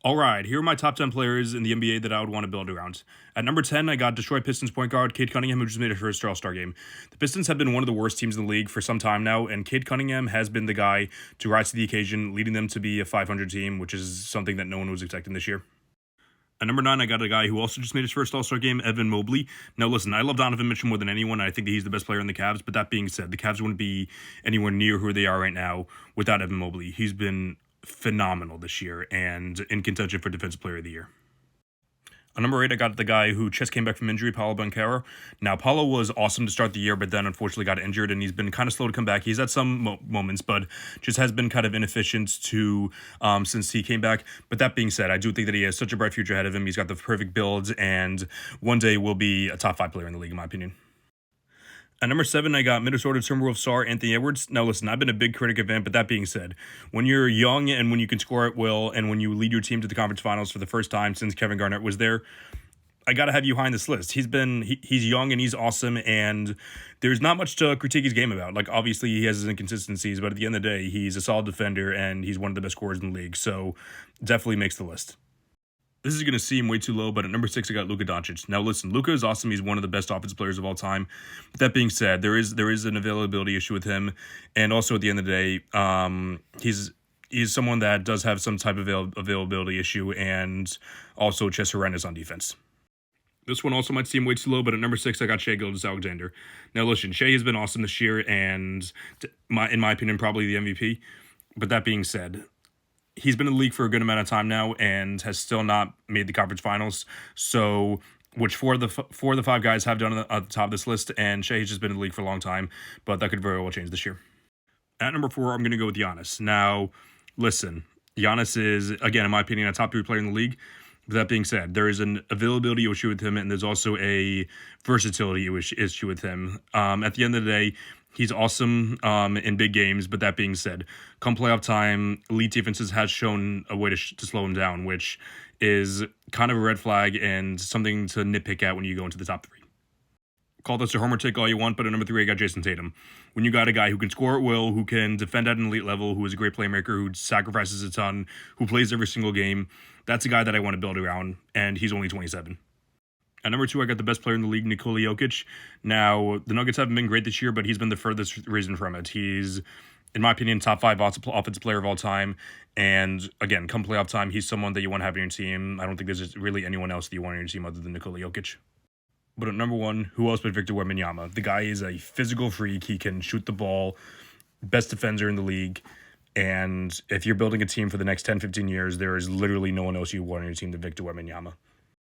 All right, here are my top 10 players in the NBA that I would want to build around. At number 10, I got Detroit Pistons point guard Cade Cunningham, who just made a first All-Star game. The Pistons have been one of the worst teams in the league for some time now, and Cade Cunningham has been the guy to rise to the occasion, leading them to be a 500 team, which is something that no one was expecting this year. At number 9, I got a guy who also just made his first All-Star game, Evan Mobley. Now, listen, I love Donovan Mitchell more than anyone. I think that he's the best player in the Cavs, but that being said, the Cavs wouldn't be anywhere near who they are right now without Evan Mobley. He's been phenomenal this year and in contention for Defensive Player of the Year. On number 8, I got the guy who just came back from injury, Paolo Banchero. Now, Paolo was awesome to start the year, but then unfortunately got injured, and he's been kind of slow to come back. He's had some moments, but just has been kind of inefficient since he came back. But that being said, I do think that he has such a bright future ahead of him. He's got the perfect builds, and one day will be a top 5 player in the league, in my opinion. At number 7, I got Minnesota Timberwolves star Anthony Edwards. Now, listen, I've been a big critic of him, but that being said, when you're young and when you can score at will and when you lead your team to the conference finals for the first time since Kevin Garnett was there, I got to have you high on this list. He's young and he's awesome, and there's not much to critique his game about. Like, obviously, he has his inconsistencies, but at the end of the day, he's a solid defender and he's one of the best scorers in the league, so definitely makes the list. This is going to seem way too low, but at number 6, I got Luka Doncic. Now, listen, Luka is awesome. He's one of the best offensive players of all time. But that being said, there is an availability issue with him, and also at the end of the day, he's someone that does have some type of availability issue, and also just horrendous on defense. This one also might seem way too low, but at number 6, I got Shai Gilgeous-Alexander. Now, listen, Shai has been awesome this year, and in my opinion, probably the MVP. But that being said, he's been in the league for a good amount of time now and has still not made the conference finals. So, which four of the 5 guys have done at the top of this list, and Shai has just been in the league for a long time, but that could very well change this year. At number 4, I'm going to go with Giannis. Now, listen, Giannis is, again, in my opinion, a top 3 player in the league. But that being said, there is an availability issue with him, and there's also a versatility issue with him. At the end of the day, he's awesome in big games, but that being said, come playoff time, elite defenses has shown a way to slow him down, which is kind of a red flag and something to nitpick at when you go into the top 3. Call this a homer take all you want, but at number 3, I got Jason Tatum. When you got a guy who can score at will, who can defend at an elite level, who is a great playmaker, who sacrifices a ton, who plays every single game, that's a guy that I want to build around, and he's only 27. At number 2, I got the best player in the league, Nikola Jokic. Now, the Nuggets haven't been great this year, but he's been the furthest reason from it. He's, in my opinion, top 5 offensive player of all time. And again, come playoff time, he's someone that you want to have on your team. I don't think there's really anyone else that you want on your team other than Nikola Jokic. But at number 1, who else but Victor Wembanyama? The guy is a physical freak. He can shoot the ball, best defender in the league. And if you're building a team for the next 10, 15 years, there is literally no one else you want on your team than Victor Wembanyama.